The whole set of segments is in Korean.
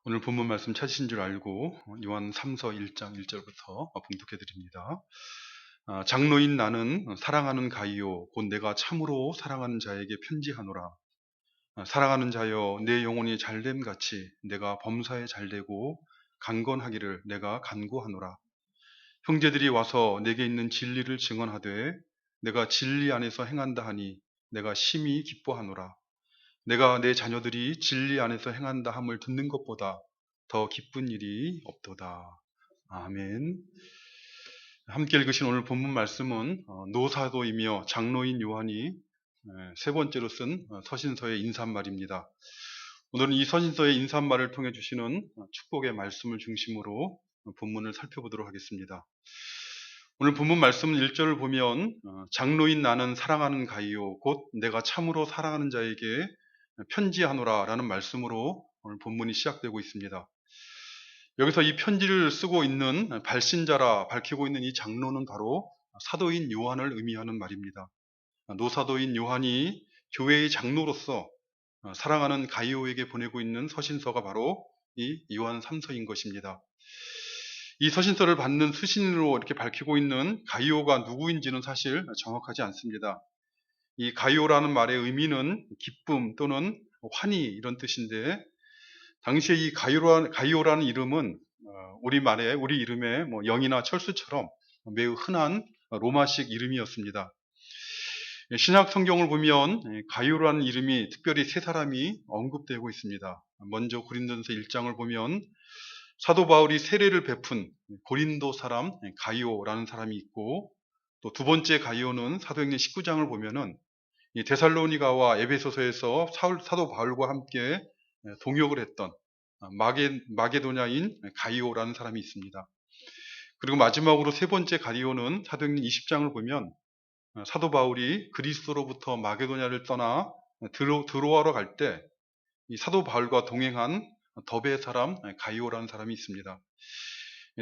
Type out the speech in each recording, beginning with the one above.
오늘 본문 말씀 찾으신 줄 알고 요한 3서 1장 1절부터 봉독해 드립니다. 장로인 나는 사랑하는 가이오 곧 내가 참으로 사랑하는 자에게 편지하노라. 사랑하는 자여 내 영혼이 잘됨 같이 내가 범사에 잘되고 강건하기를 내가 간구하노라. 형제들이 와서 내게 있는 진리를 증언하되 내가 진리 안에서 행한다 하니 내가 심히 기뻐하노라. 내가 내 자녀들이 진리 안에서 행한다 함을 듣는 것보다 더 기쁜 일이 없도다. 아멘. 함께 읽으신 오늘 본문 말씀은 노사도이며 장로인 요한이 세 번째로 쓴 서신서의 인사말입니다. 오늘은 이 서신서의 인사말을 통해 주시는 축복의 말씀을 중심으로 본문을 살펴보도록 하겠습니다. 오늘 본문 말씀 1절을 보면 장로인 나는 사랑하는 가이오 곧 내가 참으로 사랑하는 자에게 편지하노라 라는 말씀으로 오늘 본문이 시작되고 있습니다. 여기서 이 편지를 쓰고 있는 발신자라 밝히고 있는 이 장로는 바로 사도인 요한을 의미하는 말입니다. 노사도인 요한이 교회의 장로로서 사랑하는 가이오에게 보내고 있는 서신서가 바로 이 요한 3서인 것입니다. 이 서신서를 받는 수신으로 이렇게 밝히고 있는 가이오가 누구인지는 사실 정확하지 않습니다. 이 가이오라는 말의 의미는 기쁨 또는 환희 이런 뜻인데 당시에 이 가이오라는 이름은 우리 이름에 영이나 철수처럼 매우 흔한 로마식 이름이었습니다. 신약 성경을 보면 가이오라는 이름이 특별히 세 사람이 언급되고 있습니다. 먼저 고린도전서 1장을 보면 사도 바울이 세례를 베푼 고린도 사람 가이오라는 사람이 있고 또 두 번째 가이오는 사도행전 19장을 보면은 이 데살로니가와 에베소서에서 사도 바울과 함께 동역을 했던 마게도냐인 가이오라는 사람이 있습니다. 그리고 마지막으로 세 번째 가이오는 사도행전 20장을 보면 사도 바울이 그리스도로부터 마게도냐를 떠나 드로아로 갈 때 이 사도 바울과 동행한 더베 사람 가이오라는 사람이 있습니다.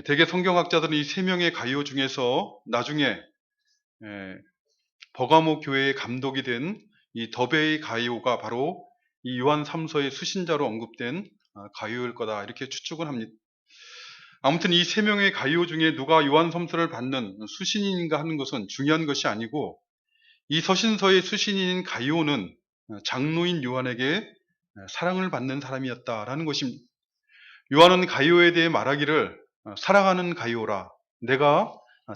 대개 성경학자들은 이 세 명의 가이오 중에서 나중에 버가모 교회의 감독이 된 이 더베의 가이오가 바로 이 요한 3서의 수신자로 언급된 가이오일 거다 이렇게 추측을 합니다. 아무튼 이 세 명의 가이오 중에 누가 요한 3서를 받는 수신인인가 하는 것은 중요한 것이 아니고 이 서신서의 수신인 가이오는 장로인 요한에게 사랑을 받는 사람이었다라는 것입니다. 요한은 가이오에 대해 말하기를 사랑하는 가이오라 내가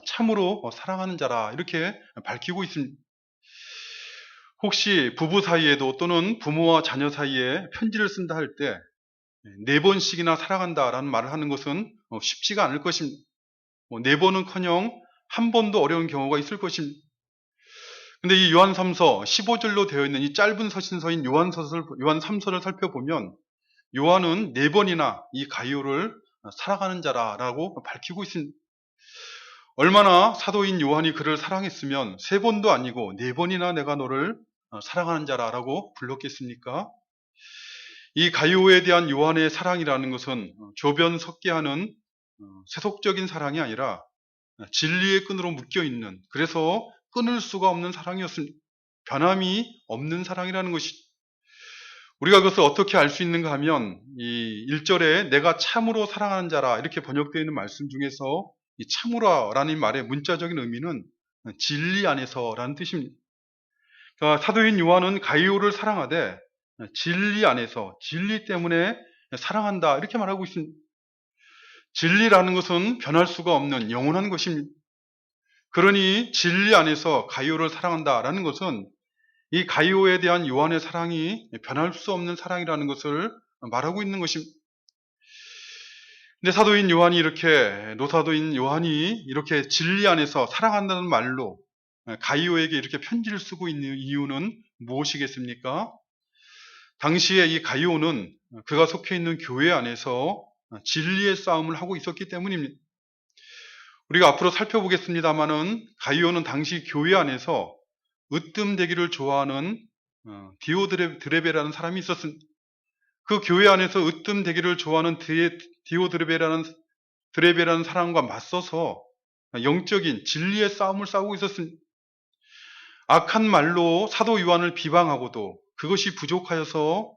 참으로 사랑하는 자라 이렇게 밝히고 있습니다. 혹시 부부 사이에도 또는 부모와 자녀 사이에 편지를 쓴다 할 때 네 번씩이나 사랑한다라는 말을 하는 것은 쉽지가 않을 것입니다. 네 번은커녕 한 번도 어려운 경우가 있을 것입니다. 근데 이 요한 3서 15절로 되어 있는 이 짧은 서신서인 요한 3서를 살펴보면 요한은 네 번이나 이 가이오를 사랑하는 자라고 밝히고 있습니다. 얼마나 사도인 요한이 그를 사랑했으면 세 번도 아니고 네 번이나 내가 너를 사랑하는 자라고 불렀겠습니까? 이 가이오에 대한 요한의 사랑이라는 것은 조변 섞게 하는 세속적인 사랑이 아니라 진리의 끈으로 묶여있는 그래서 끊을 수가 없는 사랑이었습니다. 변함이 없는 사랑이라는 것이 우리가 그것을 어떻게 알 수 있는가 하면 이 1절에 내가 참으로 사랑하는 자라 이렇게 번역되어 있는 말씀 중에서 이 참으라라는 말의 문자적인 의미는 진리 안에서라는 뜻입니다. 그러니까 사도인 요한은 가이오를 사랑하되 진리 안에서 진리 때문에 사랑한다 이렇게 말하고 있습니다. 진리라는 것은 변할 수가 없는 영원한 것입니다. 그러니 진리 안에서 가이오를 사랑한다라는 것은 이 가이오에 대한 요한의 사랑이 변할 수 없는 사랑이라는 것을 말하고 있는 것입니다. 근데 노사도인 요한이 이렇게 진리 안에서 사랑한다는 말로 가이오에게 이렇게 편지를 쓰고 있는 이유는 무엇이겠습니까? 당시에 이 가이오는 그가 속해 있는 교회 안에서 진리의 싸움을 하고 있었기 때문입니다. 우리가 앞으로 살펴보겠습니다만은 가이오는 당시 교회 안에서 으뜸되기를 좋아하는 디오드레베라는 사람이 있었습니다. 그 교회 안에서 으뜸되기를 좋아하는 디오드레베라는 사람과 맞서서 영적인 진리의 싸움을 싸우고 있었습니다. 악한 말로 사도 요한을 비방하고도 그것이 부족하여서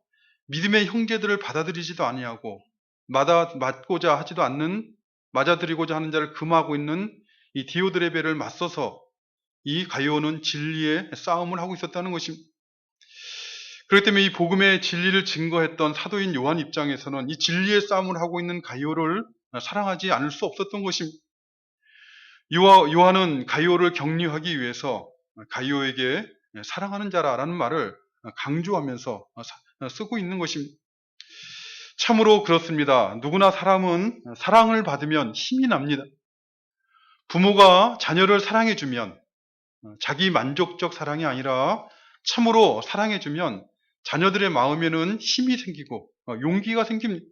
믿음의 형제들을 받아들이지도 아니하고 맞고자 하지도 않는, 맞아들이고자 하는 자를 금하고 있는 이 디오드레베를 맞서서 이 가이오는 진리의 싸움을 하고 있었다는 것입니다. 그렇기 때문에 이 복음의 진리를 증거했던 사도인 요한 입장에서는 이 진리의 싸움을 하고 있는 가이오를 사랑하지 않을 수 없었던 것입니다. 요한은 가이오를 격려하기 위해서 가이오에게 사랑하는 자라라는 말을 강조하면서 쓰고 있는 것입니다. 참으로 그렇습니다. 누구나 사람은 사랑을 받으면 힘이 납니다. 부모가 자녀를 사랑해주면 자기 만족적 사랑이 아니라 참으로 사랑해주면 자녀들의 마음에는 힘이 생기고 용기가 생깁니다.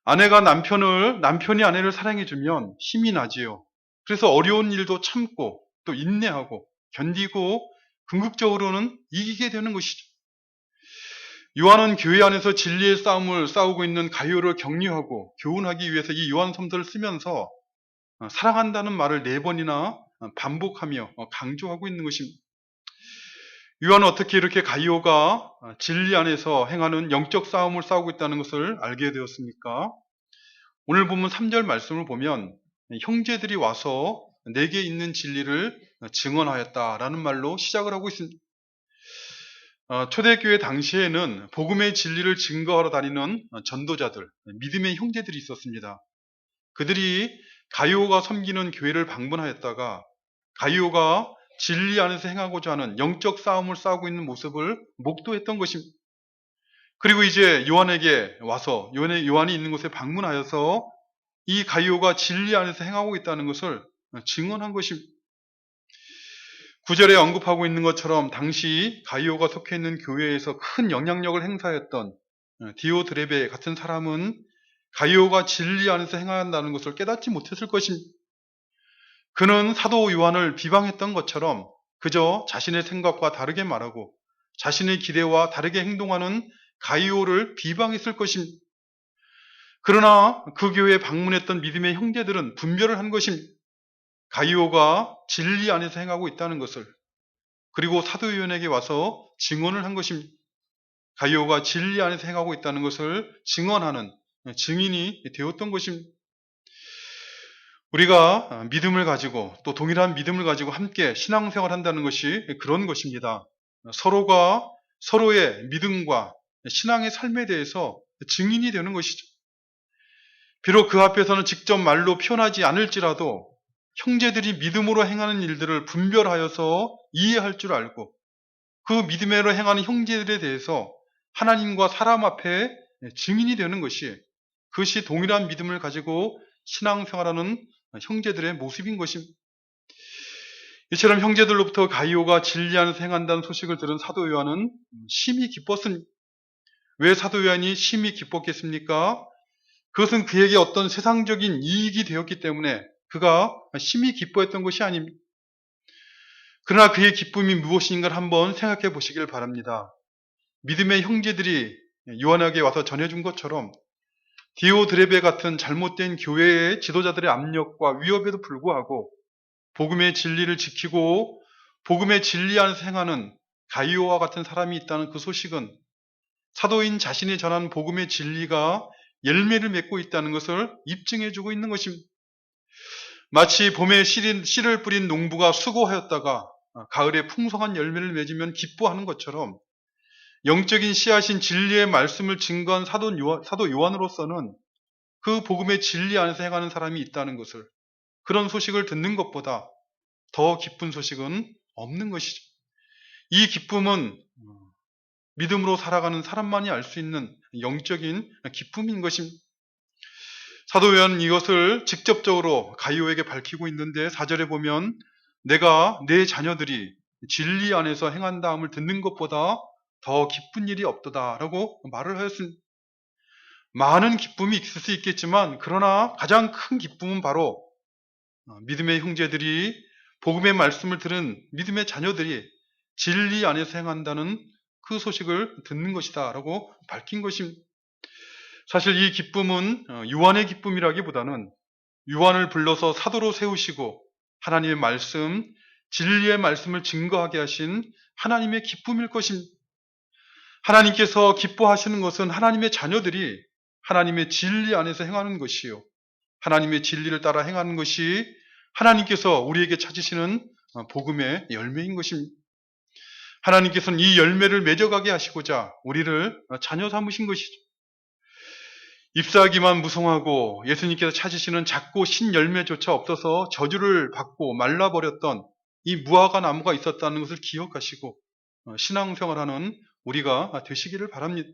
남편이 아내를 사랑해주면 힘이 나지요. 그래서 어려운 일도 참고 또 인내하고 견디고 궁극적으로는 이기게 되는 것이죠. 요한은 교회 안에서 진리의 싸움을 싸우고 있는 가이오를 격려하고 교훈하기 위해서 이 요한섬서를 쓰면서 사랑한다는 말을 4번이나 반복하며 강조하고 있는 것입니다. 요한은 어떻게 이렇게 가이오가 진리 안에서 행하는 영적 싸움을 싸우고 있다는 것을 알게 되었습니까? 오늘 본문 3절 말씀을 보면 형제들이 와서 내게 있는 진리를 증언하였다라는 말로 시작을 하고 있습니다. 초대교회 당시에는 복음의 진리를 증거하러 다니는 전도자들, 믿음의 형제들이 있었습니다. 그들이 가이오가 섬기는 교회를 방문하였다가 가이오가 진리 안에서 행하고자 하는 영적 싸움을 싸우고 있는 모습을 목도했던 것입니다. 그리고 이제 요한에게 와서 요한이 있는 곳에 방문하여서 이 가이오가 진리 안에서 행하고 있다는 것을 증언한 것입니다. 9절에 언급하고 있는 것처럼 당시 가이오가 속해 있는 교회에서 큰 영향력을 행사했던 디오드레베 같은 사람은 가이오가 진리 안에서 행한다는 것을 깨닫지 못했을 것입니다. 그는 사도 요한을 비방했던 것처럼 그저 자신의 생각과 다르게 말하고 자신의 기대와 다르게 행동하는 가이오를 비방했을 것입니다. 그러나 그 교회에 방문했던 믿음의 형제들은 분별을 한 것입니다. 가이오가 진리 안에서 행하고 있다는 것을, 그리고 사도 요한에게 와서 증언을 한 것입니다. 가이오가 진리 안에서 행하고 있다는 것을 증언하는 증인이 되었던 것입니다. 우리가 믿음을 가지고 또 동일한 믿음을 가지고 함께 신앙생활을 한다는 것이 그런 것입니다. 서로가 서로의 믿음과 신앙의 삶에 대해서 증인이 되는 것이죠. 비록 그 앞에서는 직접 말로 표현하지 않을지라도 형제들이 믿음으로 행하는 일들을 분별하여서 이해할 줄 알고 그 믿음으로 행하는 형제들에 대해서 하나님과 사람 앞에 증인이 되는 그것이 동일한 믿음을 가지고 신앙생활하는 형제들의 모습인 것입니다. 이처럼 형제들로부터 가이오가 진리 안에서 행한다는 소식을 들은 사도 요한은 심히 기뻤습니다. 왜 사도 요한이 심히 기뻤겠습니까? 그것은 그에게 어떤 세상적인 이익이 되었기 때문에 그가 심히 기뻐했던 것이 아닙니다. 그러나 그의 기쁨이 무엇인가를 한번 생각해 보시길 바랍니다. 믿음의 형제들이 요한에게 와서 전해준 것처럼 디오드레베 같은 잘못된 교회의 지도자들의 압력과 위협에도 불구하고 복음의 진리를 지키고 복음의 진리 안에서 행하는 가이오와 같은 사람이 있다는 그 소식은 사도인 자신이 전한 복음의 진리가 열매를 맺고 있다는 것을 입증해주고 있는 것입니다. 마치 봄에 씨를 뿌린 농부가 수고하였다가 가을에 풍성한 열매를 맺으면 기뻐하는 것처럼 영적인 씨앗인 진리의 말씀을 증거한 사도 요한으로서는 그 복음의 진리 안에서 행하는 사람이 있다는 것을, 그런 소식을 듣는 것보다 더 기쁜 소식은 없는 것이죠. 이 기쁨은 믿음으로 살아가는 사람만이 알 수 있는 영적인 기쁨인 것입니다. 사도 요한은 이것을 직접적으로 가이오에게 밝히고 있는데 4절에 보면 내가 내 자녀들이 진리 안에서 행한다함을 듣는 것보다 더 기쁜 일이 없도다라고 말을 하였습니다. 많은 기쁨이 있을 수 있겠지만 그러나 가장 큰 기쁨은 바로 믿음의 형제들이 복음의 말씀을 들은 믿음의 자녀들이 진리 안에서 행한다는 그 소식을 듣는 것이다 라고 밝힌 것입니다. 사실 이 기쁨은 요한의 기쁨이라기보다는 요한을 불러서 사도로 세우시고 하나님의 말씀, 진리의 말씀을 증거하게 하신 하나님의 기쁨일 것입니다. 하나님께서 기뻐하시는 것은 하나님의 자녀들이 하나님의 진리 안에서 행하는 것이요. 하나님의 진리를 따라 행하는 것이 하나님께서 우리에게 찾으시는 복음의 열매인 것입니다. 하나님께서는 이 열매를 맺어가게 하시고자 우리를 자녀 삼으신 것이죠. 잎사귀만 무성하고 예수님께서 찾으시는 작고 신 열매조차 없어서 저주를 받고 말라버렸던 이 무화과 나무가 있었다는 것을 기억하시고 신앙생활하는 우리가 되시기를 바랍니다.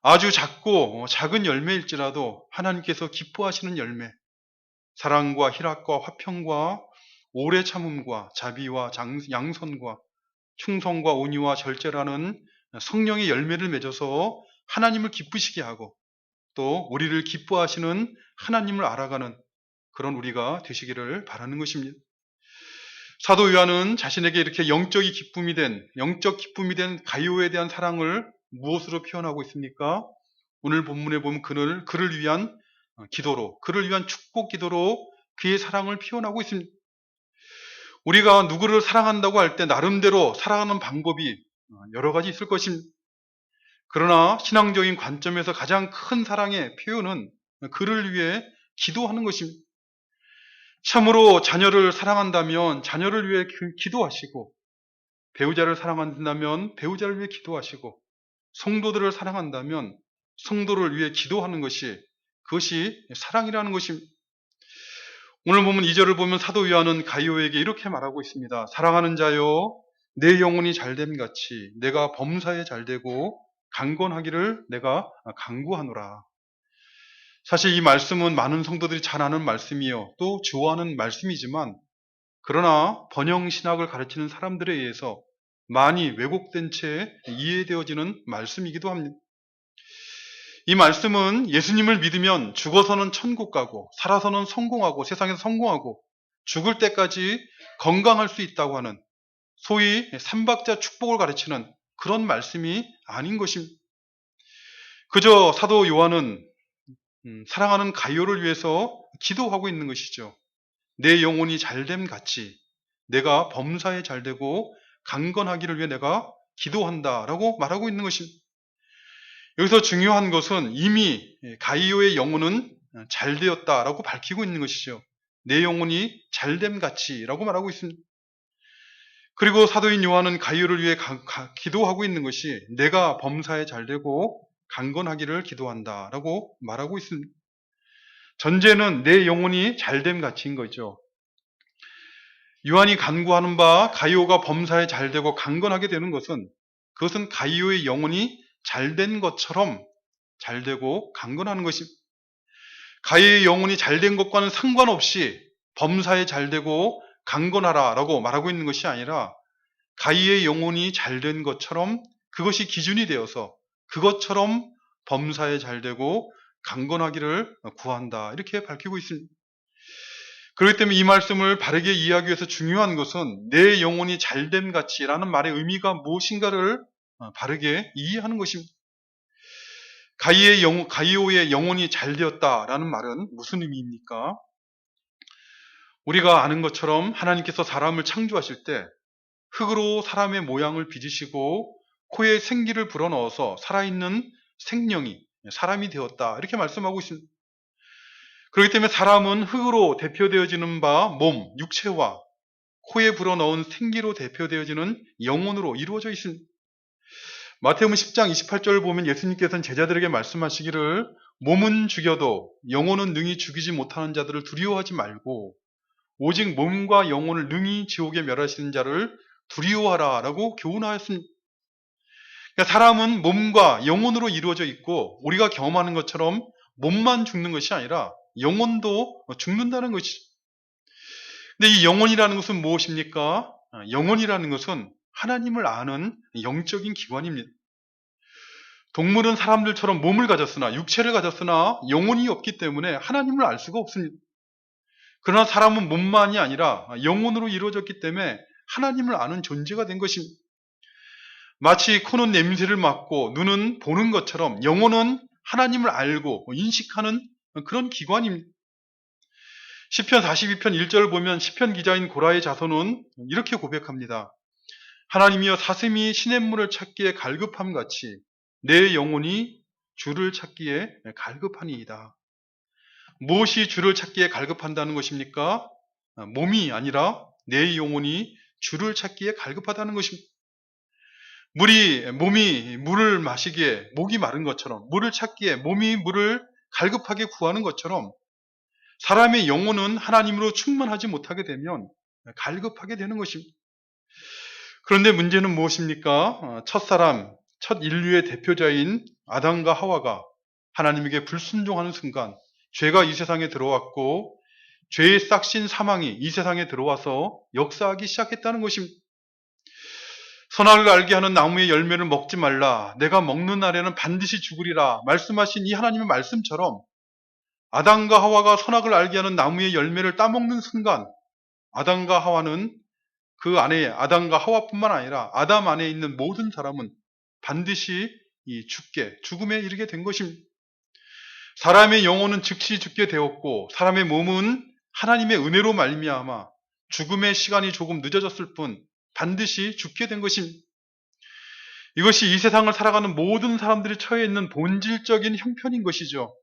아주 작고 작은 열매일지라도 하나님께서 기뻐하시는 열매, 사랑과 희락과 화평과 오래 참음과 자비와 양선과 충성과 온유와 절제라는 성령의 열매를 맺어서 하나님을 기쁘시게 하고 또 우리를 기뻐하시는 하나님을 알아가는 그런 우리가 되시기를 바라는 것입니다. 사도 요한은 자신에게 이렇게 영적 기쁨이 된 가이오에 대한 사랑을 무엇으로 표현하고 있습니까? 오늘 본문에 보면 그를 위한 기도로, 그를 위한 축복 기도로 그의 사랑을 표현하고 있습니다. 우리가 누구를 사랑한다고 할 때 나름대로 사랑하는 방법이 여러 가지 있을 것입니다. 그러나 신앙적인 관점에서 가장 큰 사랑의 표현은 그를 위해 기도하는 것입니다. 참으로 자녀를 사랑한다면 자녀를 위해 기도하시고, 배우자를 사랑한다면 배우자를 위해 기도하시고, 성도들을 사랑한다면 성도를 위해 기도하는 그것이 사랑이라는 것입니다. 오늘 보면 2절을 보면 사도 요한은 가이오에게 이렇게 말하고 있습니다. 사랑하는 자여, 내 영혼이 잘됨 같이 내가 범사에 잘되고 강건하기를 내가 간구하노라. 사실 이 말씀은 많은 성도들이 잘 아는 말씀이요, 또 좋아하는 말씀이지만, 그러나 번영신학을 가르치는 사람들에 의해서 많이 왜곡된 채 이해되어지는 말씀이기도 합니다. 이 말씀은 예수님을 믿으면 죽어서는 천국 가고 살아서는 성공하고 세상에서 성공하고 죽을 때까지 건강할 수 있다고 하는 소위 삼박자 축복을 가르치는 그런 말씀이 아닌 것입니다. 그저 사도 요한은 사랑하는 가이오를 위해서 기도하고 있는 것이죠. 내 영혼이 잘됨 같이 내가 범사에 잘되고 강건하기를 위해 내가 기도한다라고 말하고 있는 것입니다. 여기서 중요한 것은 이미 가이오의 영혼은 잘되었다라고 밝히고 있는 것이죠. 내 영혼이 잘됨 같이라고 말하고 있습니다. 그리고 사도인 요한은 가이오를 위해 기도하고 있는 것이 내가 범사에 잘되고 강건하기를 기도한다라고 말하고 있습니다. 전제는 내 영혼이 잘됨 같이인 거죠. 요한이 간구하는 바 가이오가 범사에 잘되고 강건하게 되는 그것은 가이오의 영혼이 잘된 것처럼 잘되고 강건하는 것입니다. 가이오의 영혼이 잘된 것과는 상관없이 범사에 잘되고 강건하라라고 말하고 있는 것이 아니라 가이오의 영혼이 잘된 것처럼 그것이 기준이 되어서 그것처럼 범사에 잘되고 강건하기를 구한다, 이렇게 밝히고 있습니다. 그렇기 때문에 이 말씀을 바르게 이해하기 위해서 중요한 것은 내 영혼이 잘됨 같이라는 말의 의미가 무엇인가를 바르게 이해하는 것입니다. 가이오의 영혼이 잘되었다라는 말은 무슨 의미입니까? 우리가 아는 것처럼 하나님께서 사람을 창조하실 때 흙으로 사람의 모양을 빚으시고 코에 생기를 불어넣어서 살아있는 생명이 사람이 되었다, 이렇게 말씀하고 있습니다. 그렇기 때문에 사람은 흙으로 대표되어지는 바 몸, 육체와 코에 불어넣은 생기로 대표되어지는 영혼으로 이루어져 있습니다. 마태복음 10장 28절을 보면 예수님께서는 제자들에게 말씀하시기를 몸은 죽여도 영혼은 능히 죽이지 못하는 자들을 두려워하지 말고 오직 몸과 영혼을 능히 지옥에 멸하시는 자를 두려워하라 라고 교훈하였습니다. 그러니까 사람은 몸과 영혼으로 이루어져 있고 우리가 경험하는 것처럼 몸만 죽는 것이 아니라 영혼도 죽는다는 것이죠. 근데 이 영혼이라는 것은 무엇입니까? 영혼이라는 것은 하나님을 아는 영적인 기관입니다. 동물은 사람들처럼 몸을 가졌으나 육체를 가졌으나 영혼이 없기 때문에 하나님을 알 수가 없습니다. 그러나 사람은 몸만이 아니라 영혼으로 이루어졌기 때문에 하나님을 아는 존재가 된 것입니다. 마치 코는 냄새를 맡고 눈은 보는 것처럼 영혼은 하나님을 알고 인식하는 그런 기관입니다. 시편 42편 1절을 보면 시편 기자인 고라의 자손은 이렇게 고백합니다. 하나님이여 사슴이 시냇물을 찾기에 갈급함같이 내 영혼이 주를 찾기에 갈급하니이다. 무엇이 주를 찾기에 갈급한다는 것입니까? 몸이 아니라 내 영혼이 주를 찾기에 갈급하다는 것입니다. 몸이 물을 마시기에 목이 마른 것처럼, 물을 찾기에 몸이 물을 갈급하게 구하는 것처럼, 사람의 영혼은 하나님으로 충만하지 못하게 되면 갈급하게 되는 것입니다. 그런데 문제는 무엇입니까? 첫 인류의 대표자인 아담과 하와가 하나님에게 불순종하는 순간 죄가 이 세상에 들어왔고, 죄의 싹신 사망이 이 세상에 들어와서 역사하기 시작했다는 것입니다. 선악을 알게 하는 나무의 열매를 먹지 말라, 내가 먹는 날에는 반드시 죽으리라 말씀하신 이 하나님의 말씀처럼, 아담과 하와가 선악을 알게 하는 나무의 열매를 따먹는 순간 아담과 하와는 그 안에, 아담과 하와뿐만 아니라 아담 안에 있는 모든 사람은 반드시 죽음에 이르게 된 것입니다. 사람의 영혼은 즉시 죽게 되었고, 사람의 몸은 하나님의 은혜로 말미암아 죽음의 시간이 조금 늦어졌을 뿐 반드시 죽게 된 것입니다. 이것이 이 세상을 살아가는 모든 사람들이 처해 있는 본질적인 형편인 것이죠.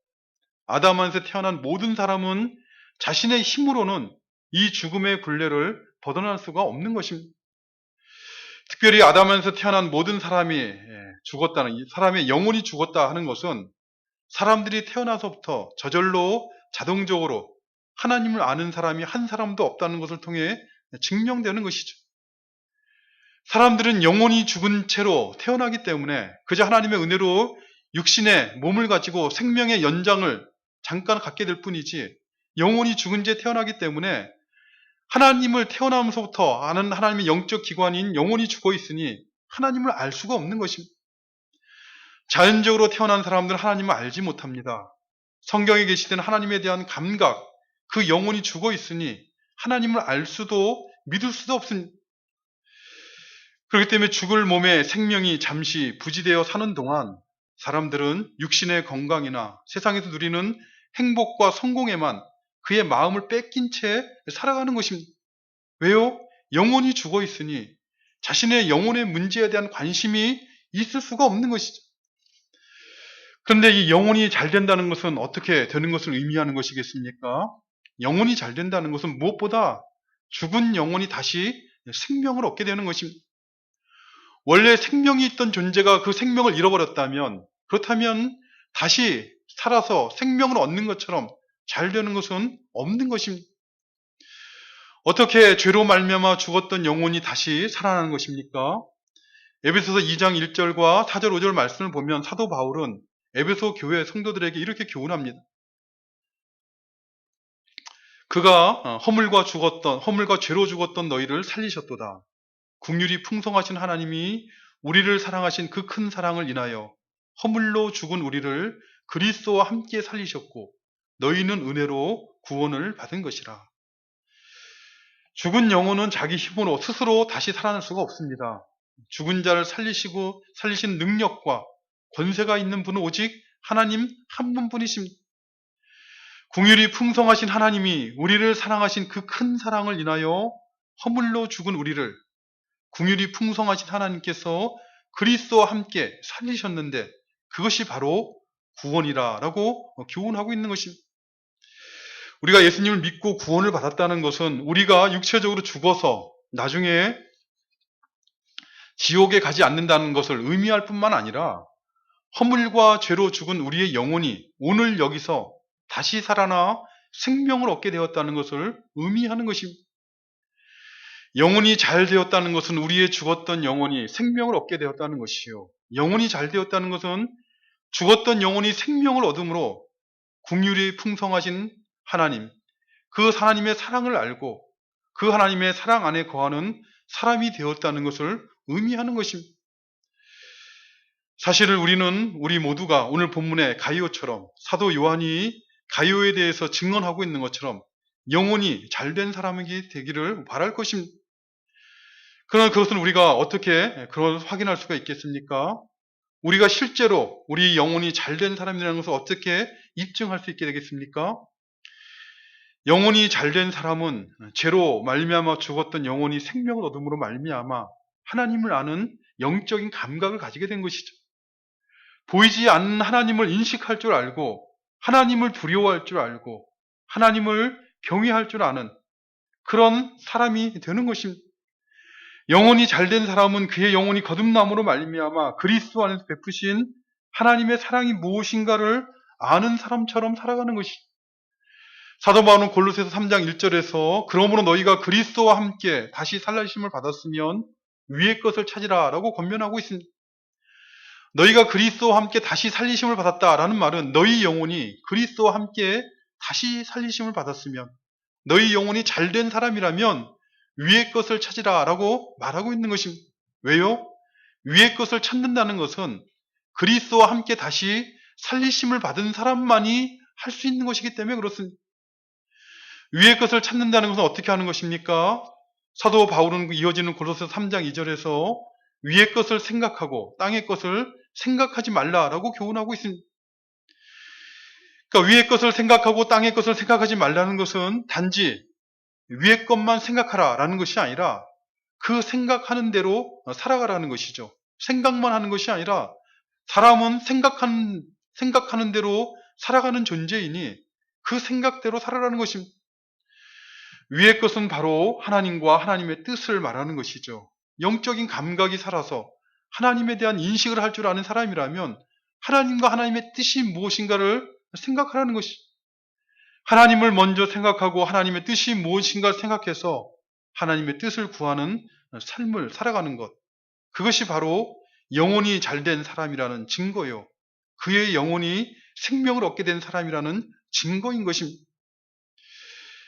아담 안에서 태어난 모든 사람은 자신의 힘으로는 이 죽음의 굴레를 벗어날 수가 없는 것입니다. 특별히 아담 안에서 태어난 모든 사람이 죽었다는, 사람의 영혼이 죽었다 하는 것은 사람들이 태어나서부터 저절로 자동적으로 하나님을 아는 사람이 한 사람도 없다는 것을 통해 증명되는 것이죠. 사람들은 영혼이 죽은 채로 태어나기 때문에 그저 하나님의 은혜로 육신의 몸을 가지고 생명의 연장을 잠깐 갖게 될 뿐이지, 영혼이 죽은 채 태어나기 때문에 하나님을 태어나면서부터 아는 하나님의 영적 기관인 영혼이 죽어 있으니 하나님을 알 수가 없는 것입니다. 자연적으로 태어난 사람들은 하나님을 알지 못합니다. 성경에 계시된 하나님에 대한 감각, 그 영혼이 죽어 있으니 하나님을 알 수도 믿을 수도 없습니다. 그렇기 때문에 죽을 몸에 생명이 잠시 부지되어 사는 동안 사람들은 육신의 건강이나 세상에서 누리는 행복과 성공에만 그의 마음을 뺏긴 채 살아가는 것입니다. 왜요? 영혼이 죽어 있으니 자신의 영혼의 문제에 대한 관심이 있을 수가 없는 것이죠. 그런데 이 영혼이 잘 된다는 것은 어떻게 되는 것을 의미하는 것이겠습니까? 영혼이 잘 된다는 것은 무엇보다 죽은 영혼이 다시 생명을 얻게 되는 것입니다. 원래 생명이 있던 존재가 그 생명을 잃어버렸다면, 그렇다면 다시 살아서 생명을 얻는 것처럼 잘 되는 것은 없는 것입니다. 어떻게 죄로 말미암아 죽었던 영혼이 다시 살아나는 것입니까? 에베소서 2장 1절과 4절 5절 말씀을 보면 사도 바울은 에베소 교회 성도들에게 이렇게 교훈합니다. 그가 허물과 죄로 죽었던 너희를 살리셨도다. 긍휼이 풍성하신 하나님이 우리를 사랑하신 그 큰 사랑을 인하여 허물로 죽은 우리를 그리스도와 함께 살리셨고 너희는 은혜로 구원을 받은 것이라. 죽은 영혼은 자기 힘으로 스스로 다시 살아날 수가 없습니다. 죽은 자를 살리신 능력과 권세가 있는 분은 오직 하나님 한 분뿐이십니다. 긍휼이 풍성하신 하나님이 우리를 사랑하신 그 큰 사랑을 인하여 허물로 죽은 우리를 긍휼이 풍성하신 하나님께서 그리스도와 함께 살리셨는데 그것이 바로 구원이라고 교훈하고 있는 것입니다. 우리가 예수님을 믿고 구원을 받았다는 것은 우리가 육체적으로 죽어서 나중에 지옥에 가지 않는다는 것을 의미할 뿐만 아니라 허물과 죄로 죽은 우리의 영혼이 오늘 여기서 다시 살아나 생명을 얻게 되었다는 것을 의미하는 것입니다. 영혼이 잘 되었다는 것은 우리의 죽었던 영혼이 생명을 얻게 되었다는 것이요. 영혼이 잘 되었다는 것은 죽었던 영혼이 생명을 얻음으로 긍휼이 풍성하신 하나님, 그 하나님의 사랑을 알고 그 하나님의 사랑 안에 거하는 사람이 되었다는 것을 의미하는 것입니다. 사실 우리 모두가 오늘 본문의 가이오처럼 사도 요한이 가이오에 대해서 증언하고 있는 것처럼 영혼이 잘된 사람에게 되기를 바랄 것입니다. 그러나 그것은 우리가 어떻게 그걸 확인할 수가 있겠습니까? 우리가 실제로 우리 영혼이 잘된 사람이라는 것을 어떻게 입증할 수 있게 되겠습니까? 영혼이 잘된 사람은 죄로 말미암아 죽었던 영혼이 생명을 얻음으로 말미암아 하나님을 아는 영적인 감각을 가지게 된 것이죠. 보이지 않는 하나님을 인식할 줄 알고 하나님을 두려워할 줄 알고 하나님을 경외할 줄 아는 그런 사람이 되는 것입니다. 영혼이 잘된 사람은 그의 영혼이 거듭남으로 말미암아 그리스도 안에서 베푸신 하나님의 사랑이 무엇인가를 아는 사람처럼 살아가는 것이. 사도 바울은 골로새서 3장 1절에서 그러므로 너희가 그리스도와 함께 다시 살리심을 받았으면 위의 것을 찾으라라고 권면하고 있습니다. 너희가 그리스도와 함께 다시 살리심을 받았다라는 말은 너희 영혼이 그리스도와 함께 다시 살리심을 받았으면 너희 영혼이 잘된 사람이라면 위의 것을 찾으라라고 말하고 있는 것입니다. 왜요? 위의 것을 찾는다는 것은 그리스도와 함께 다시 살리심을 받은 사람만이 할 수 있는 것이기 때문에 그렇습니다. 위의 것을 찾는다는 것은 어떻게 하는 것입니까? 사도 바울은 이어지는 골로새 3장 2절에서 위의 것을 생각하고 땅의 것을 생각하지 말라라고 교훈하고 있습니다. 그러니까 위의 것을 생각하고 땅의 것을 생각하지 말라는 것은 단지 위의 것만 생각하라라는 것이 아니라 그 생각하는 대로 살아가라는 것이죠. 생각만 하는 것이 아니라 사람은 생각하는 대로 살아가는 존재이니 그 생각대로 살아가는 것입니다. 위의 것은 바로 하나님과 하나님의 뜻을 말하는 것이죠. 영적인 감각이 살아서 하나님에 대한 인식을 할 줄 아는 사람이라면 하나님과 하나님의 뜻이 무엇인가를 생각하라는 것이. 하나님을 먼저 생각하고 하나님의 뜻이 무엇인가를 생각해서 하나님의 뜻을 구하는 삶을 살아가는 것. 그것이 바로 영혼이 잘된 사람이라는 증거요. 그의 영혼이 생명을 얻게 된 사람이라는 증거인 것입니다.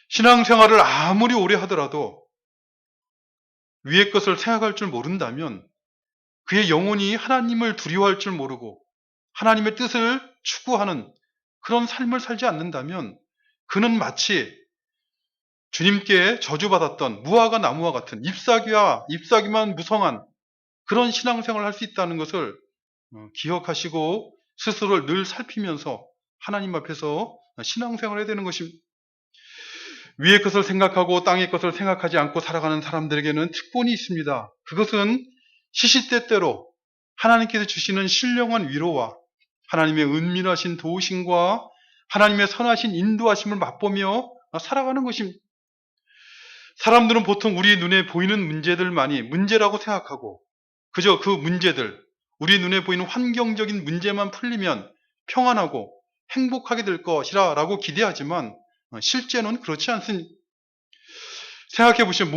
신앙생활을 아무리 오래 하더라도 위의 것을 생각할 줄 모른다면 그의 영혼이 하나님을 두려워할 줄 모르고 하나님의 뜻을 추구하는 그런 삶을 살지 않는다면 그는 마치 주님께 저주받았던 무화과 나무와 같은 잎사귀만 무성한 그런 신앙생활을 할 수 있다는 것을 기억하시고 스스로를 늘 살피면서 하나님 앞에서 신앙생활을 해야 되는 것입니다. 위의 것을 생각하고 땅의 것을 생각하지 않고 살아가는 사람들에게는 특권이 있습니다. 그것은 시시때때로 하나님께서 주시는 신령한 위로와 하나님의 은밀하신 도우심과 하나님의 선하신 인도하심을 맛보며 살아가는 것입니다. 사람들은 보통 우리 눈에 보이는 문제들만이 문제라고 생각하고 그저 그 문제들, 우리 눈에 보이는 환경적인 문제만 풀리면 평안하고 행복하게 될 것이라 라고 기대하지만 실제는 그렇지 않습니다. 생각해 보시면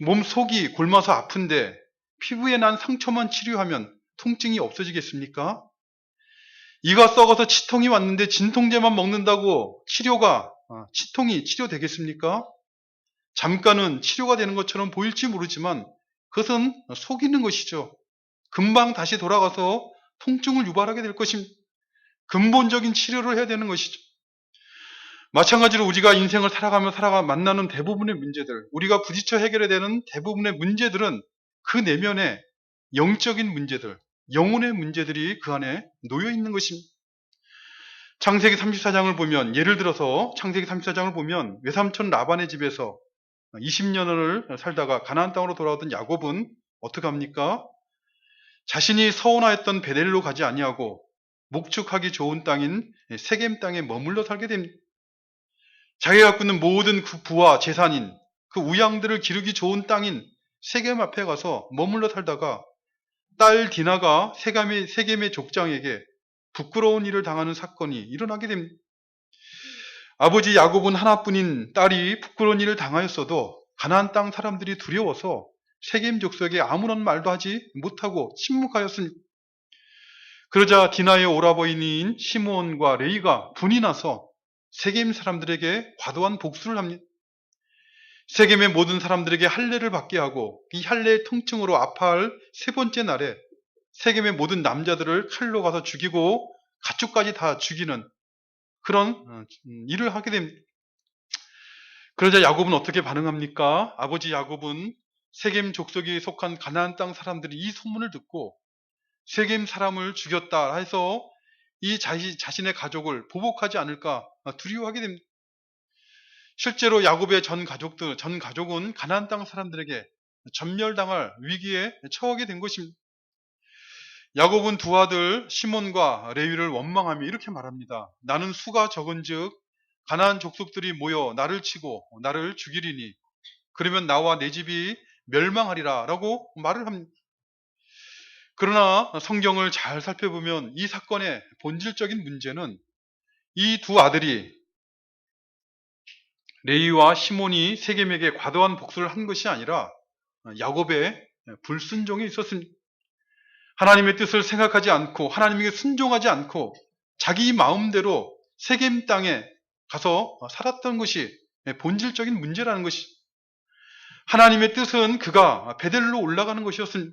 몸 속이 굶어서 아픈데 피부에 난 상처만 치료하면 통증이 없어지겠습니까? 이가 썩어서 치통이 왔는데 진통제만 먹는다고 치통이 치료되겠습니까? 잠깐은 치료가 되는 것처럼 보일지 모르지만 그것은 속이는 것이죠. 금방 다시 돌아가서 통증을 유발하게 될 것입니다. 근본적인 치료를 해야 되는 것이죠. 마찬가지로 우리가 인생을 살아가 만나는 대부분의 문제들, 우리가 부딪혀 해결해야 되는 대부분의 문제들은 그 내면에 영적인 문제들, 영혼의 문제들이 그 안에 놓여 있는 것입니다. 창세기 34장을 보면, 예를 들어서 창세기 34장을 보면 외삼촌 라반의 집에서 20년을 살다가 가나안 땅으로 돌아오던 야곱은 어떻게 합니까? 자신이 서원하였던 베델로 가지 아니하고 목축하기 좋은 땅인 세겜 땅에 머물러 살게 됩니다. 자기가 갖고 있는 모든 그 부와 재산인 그 우양들을 기르기 좋은 땅인 세겜 앞에 가서 머물러 살다가 딸 디나가 세겜의 족장에게 부끄러운 일을 당하는 사건이 일어나게 됩니다. 아버지 야곱은 하나뿐인 딸이 부끄러운 일을 당하였어도 가나안 땅 사람들이 두려워서 세겜 족속에 아무런 말도 하지 못하고 침묵하였습니다. 그러자 디나의 오라버니인 시므온과 레이가 분이 나서 세겜 사람들에게 과도한 복수를 합니다. 세겜의 모든 사람들에게 할례를 받게 하고 이 할례의 통증으로 아파할 세 번째 날에 세겜의 모든 남자들을 칼로 가서 죽이고 가축까지 다 죽이는 그런 일을 하게 됩니다. 그러자 야곱은 어떻게 반응합니까? 아버지 야곱은 세겜 족속에 속한 가나안 땅 사람들이 이 소문을 듣고 세겜 사람을 죽였다 해서 이 자신의 가족을 보복하지 않을까 두려워하게 됩니다. 실제로 야곱의 전 가족은 가나안 땅 사람들에게 전멸당할 위기에 처하게 된 것입니다. 야곱은 두 아들 시몬과 레위를 원망하며 이렇게 말합니다. 나는 수가 적은즉 가나안 족속들이 모여 나를 치고 나를 죽이리니 그러면 나와 내 집이 멸망하리라 라고 말을 합니다. 그러나 성경을 잘 살펴보면 이 사건의 본질적인 문제는 이 두 아들이 레위와 시몬이 세겜에게 과도한 복수를 한 것이 아니라 야곱의 불순종이 있었습니다. 하나님의 뜻을 생각하지 않고 하나님에게 순종하지 않고 자기 마음대로 세겜 땅에 가서 살았던 것이 본질적인 문제라는 것이, 하나님의 뜻은 그가 베델로 올라가는 것이었습니다.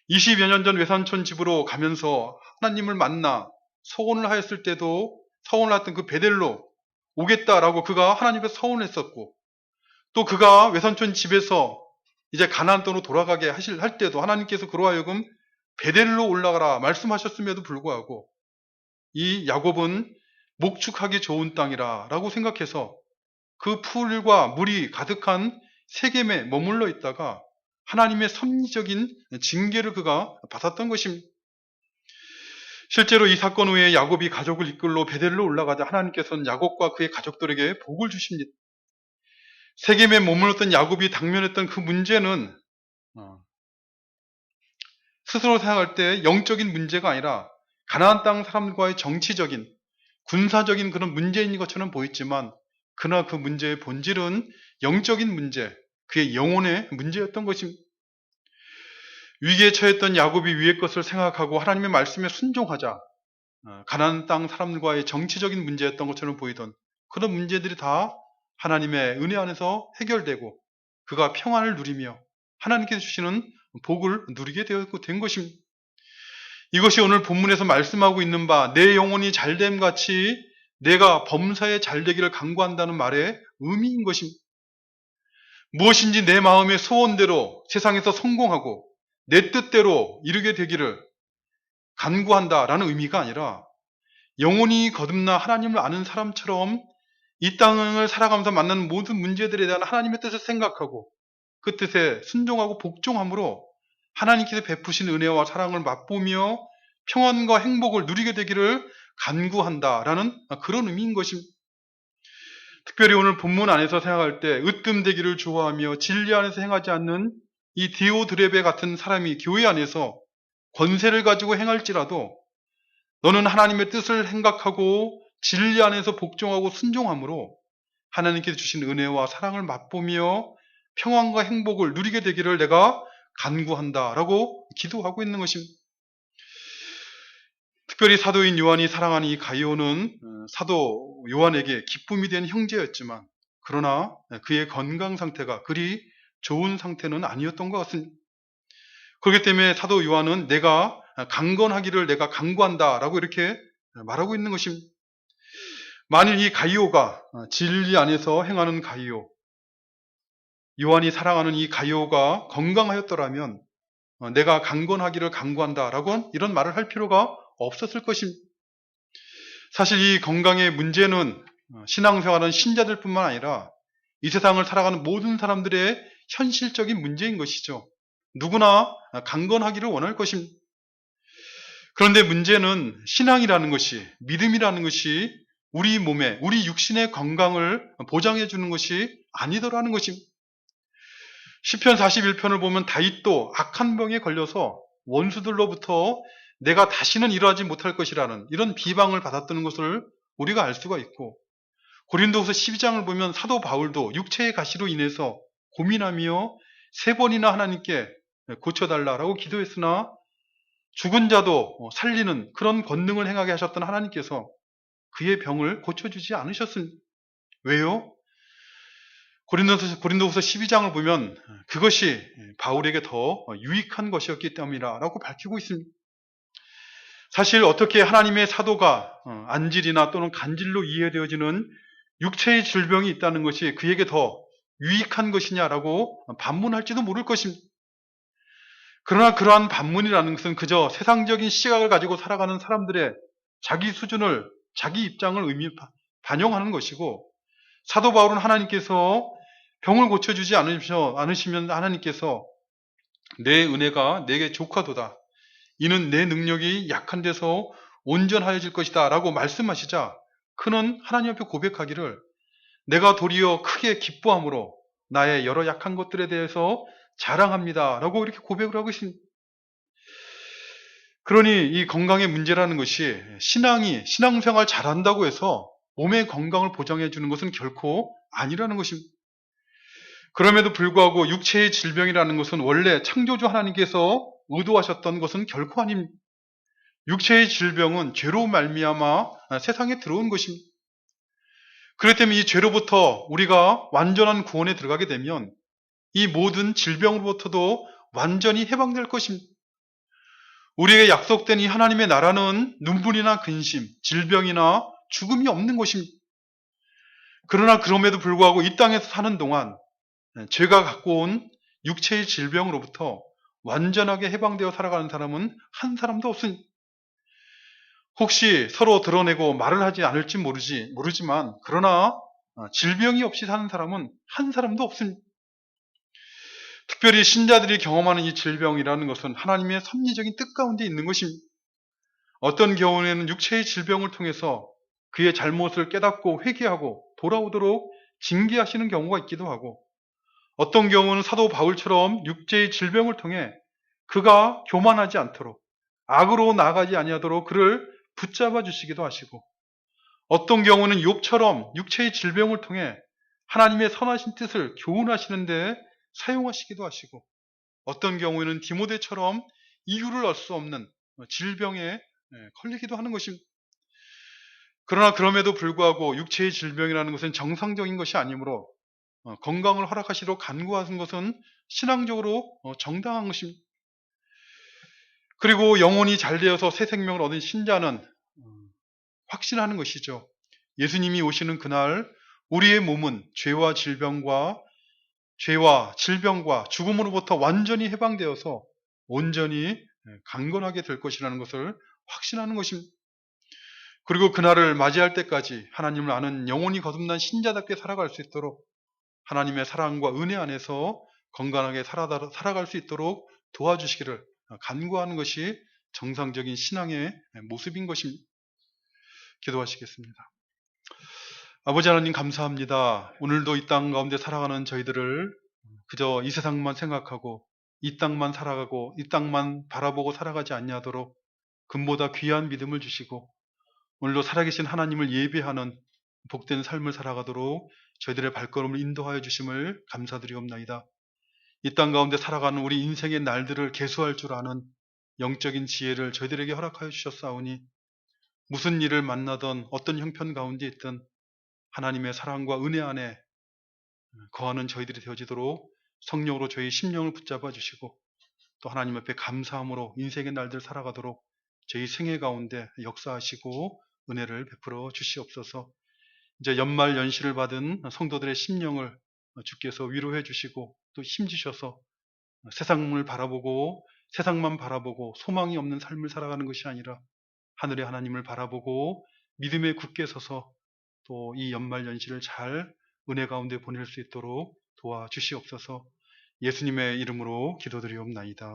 20여 년 전 외삼촌 집으로 가면서 하나님을 만나 서원을 하였을 때도 서원을 했던 그 베델로 오겠다라고 그가 하나님 앞에 서원했었고, 또 그가 외삼촌 집에서 이제 가나안 땅으로 돌아가게 할 때도 하나님께서 그로 하여금 베델로 올라가라 말씀하셨음에도 불구하고 이 야곱은 목축하기 좋은 땅이라 라고 생각해서 그 풀과 물이 가득한 세겜에 머물러 있다가 하나님의 섭리적인 징계를 그가 받았던 것입니다. 실제로 이 사건 후에 야곱이 가족을 이끌러 베델로 올라가자 하나님께서는 야곱과 그의 가족들에게 복을 주십니다. 세겜에 머물렀던 야곱이 당면했던 그 문제는 스스로 생각할 때 영적인 문제가 아니라 가나안 땅 사람과의 정치적인, 군사적인 그런 문제인 것처럼 보였지만, 그러나 그 문제의 본질은 영적인 문제, 그의 영혼의 문제였던 것입니다. 위기에 처했던 야곱이 위의 것을 생각하고 하나님의 말씀에 순종하자 가나안 땅 사람과의 정치적인 문제였던 것처럼 보이던 그런 문제들이 다 하나님의 은혜 안에서 해결되고 그가 평안을 누리며 하나님께서 주시는 복을 누리게 된 것입니다. 이것이 오늘 본문에서 말씀하고 있는 바 내 영혼이 잘됨 같이 내가 범사에 잘되기를 간구한다는 말의 의미인 것입니다. 무엇인지 내 마음의 소원대로 세상에서 성공하고 내 뜻대로 이루게 되기를 간구한다라는 의미가 아니라 영혼이 거듭나 하나님을 아는 사람처럼 이 땅을 살아가면서 만나는 모든 문제들에 대한 하나님의 뜻을 생각하고 그 뜻에 순종하고 복종함으로 하나님께서 베푸신 은혜와 사랑을 맛보며 평안과 행복을 누리게 되기를 간구한다라는 그런 의미인 것입니다. 특별히 오늘 본문 안에서 생각할 때 으뜸되기를 좋아하며 진리 안에서 행하지 않는 이 디오드레베 같은 사람이 교회 안에서 권세를 가지고 행할지라도 너는 하나님의 뜻을 생각하고 진리 안에서 복종하고 순종함으로 하나님께서 주신 은혜와 사랑을 맛보며 평안과 행복을 누리게 되기를 내가 간구한다라고 기도하고 있는 것입니다. 특별히 사도인 요한이 사랑하는 이 가이오는 사도 요한에게 기쁨이 된 형제였지만 그러나 그의 건강 상태가 그리 좋은 상태는 아니었던 것 같습니다. 그렇기 때문에 사도 요한은 내가 강건하기를 내가 간구한다라고 이렇게 말하고 있는 것입니다. 만일 이 가이오가 진리 안에서 행하는 가이오, 요한이 사랑하는 이 가이오가 건강하였더라면 내가 강건하기를 간구한다라고 이런 말을 할 필요가 없었을 것입니다. 사실 이 건강의 문제는 신앙생활하는 신자들 뿐만 아니라 이 세상을 살아가는 모든 사람들의 현실적인 문제인 것이죠. 누구나 강건하기를 원할 것입니다. 그런데 문제는 신앙이라는 것이, 믿음이라는 것이 우리 몸에, 우리 육신의 건강을 보장해 주는 것이 아니더라는 것입니다. 시편 41편을 보면 다윗도 악한 병에 걸려서 원수들로부터 내가 다시는 일어나지 못할 것이라는 이런 비방을 받았다는 것을 우리가 알 수가 있고, 고린도후서 12장을 보면 사도 바울도 육체의 가시로 인해서 고민하며 3번이나 하나님께 고쳐달라고 기도했으나 죽은 자도 살리는 그런 권능을 행하게 하셨던 하나님께서 그의 병을 고쳐주지 않으셨습니다. 왜요? 고린도후서 12장을 보면 그것이 바울에게 더 유익한 것이었기 때문이라고 밝히고 있습니다. 사실 어떻게 하나님의 사도가 안질이나 또는 간질로 이해되어지는 육체의 질병이 있다는 것이 그에게 더 유익한 것이냐라고 반문할지도 모를 것입니다. 그러나 그러한 반문이라는 것은 그저 세상적인 시각을 가지고 살아가는 사람들의 자기 수준을, 자기 입장을 반영하는 것이고, 사도 바울은 하나님께서 병을 고쳐주지 않으시면 하나님께서 내 은혜가 내게 족하도다, 이는 내 능력이 약한 데서 온전하여질 것이다 라고 말씀하시자 그는 하나님 앞에 고백하기를 내가 도리어 크게 기뻐함으로 나의 여러 약한 것들에 대해서 자랑합니다 라고 이렇게 고백을 하고 있습니다. 그러니 이 건강의 문제라는 것이 신앙생활 잘한다고 해서 몸의 건강을 보장해 주는 것은 결코 아니라는 것입니다. 그럼에도 불구하고 육체의 질병이라는 것은 원래 창조주 하나님께서 의도하셨던 것은 결코 아닙니다. 육체의 질병은 죄로 말미암아 세상에 들어온 것입니다. 그렇기 때문에 이 죄로부터 우리가 완전한 구원에 들어가게 되면 이 모든 질병으로부터도 완전히 해방될 것입니다. 우리에게 약속된 이 하나님의 나라는 눈물이나 근심, 질병이나 죽음이 없는 것입니다. 그러나 그럼에도 불구하고 이 땅에서 사는 동안 죄가 갖고 온 육체의 질병으로부터 완전하게 해방되어 살아가는 사람은 한 사람도 없습니다. 혹시 서로 드러내고 말을 하지 않을지 모르지만 그러나 질병이 없이 사는 사람은 한 사람도 없습니다. 특별히 신자들이 경험하는 이 질병이라는 것은 하나님의 섭리적인 뜻 가운데 있는 것입니다. 어떤 경우에는 육체의 질병을 통해서 그의 잘못을 깨닫고 회개하고 돌아오도록 징계하시는 경우가 있기도 하고 어떤 경우는 사도 바울처럼 육체의 질병을 통해 그가 교만하지 않도록 악으로 나아가지 아니하도록 그를 붙잡아 주시기도 하시고 어떤 경우는 욥처럼 육체의 질병을 통해 하나님의 선하신 뜻을 교훈하시는데 사용하시기도 하시고 어떤 경우에는 디모데처럼 이유를 알 수 없는 질병에 걸리기도 하는 것입니다. 그러나 그럼에도 불구하고 육체의 질병이라는 것은 정상적인 것이 아니므로 건강을 허락하시도록 간구하는 것은 신앙적으로 정당한 것입니다. 그리고 영혼이 잘 되어서 새 생명을 얻은 신자는 확신하는 것이죠. 예수님이 오시는 그날 우리의 몸은 죄와 질병과 죽음으로부터 완전히 해방되어서 온전히 강건하게 될 것이라는 것을 확신하는 것입니다. 그리고 그날을 맞이할 때까지 하나님을 아는 영혼이 거듭난 신자답게 살아갈 수 있도록 하나님의 사랑과 은혜 안에서 건강하게 살아갈 수 있도록 도와주시기를 간구하는 것이 정상적인 신앙의 모습인 것입니다. 기도하시겠습니다. 아버지 하나님 감사합니다. 오늘도 이 땅 가운데 살아가는 저희들을 그저 이 세상만 생각하고 이 땅만 살아가고 이 땅만 바라보고 살아가지 아니하도록 금보다 귀한 믿음을 주시고 오늘도 살아계신 하나님을 예배하는 복된 삶을 살아가도록 저희들의 발걸음을 인도하여 주심을 감사드리옵나이다. 이 땅 가운데 살아가는 우리 인생의 날들을 계수할 줄 아는 영적인 지혜를 저희들에게 허락하여 주셨사오니 무슨 일을 만나던 어떤 형편 가운데 있든 하나님의 사랑과 은혜 안에 거하는 저희들이 되어지도록 성령으로 저희 심령을 붙잡아 주시고 또 하나님 앞에 감사함으로 인생의 날들 살아가도록 저희 생애 가운데 역사하시고 은혜를 베풀어 주시옵소서. 이제 연말 연시를 받은 성도들의 심령을 주께서 위로해 주시고 또 힘주셔서 세상만 바라보고 소망이 없는 삶을 살아가는 것이 아니라 하늘의 하나님을 바라보고 믿음에 굳게 서서 또 이 연말 연시를 잘 은혜 가운데 보낼 수 있도록 도와주시옵소서. 예수님의 이름으로 기도드리옵나이다.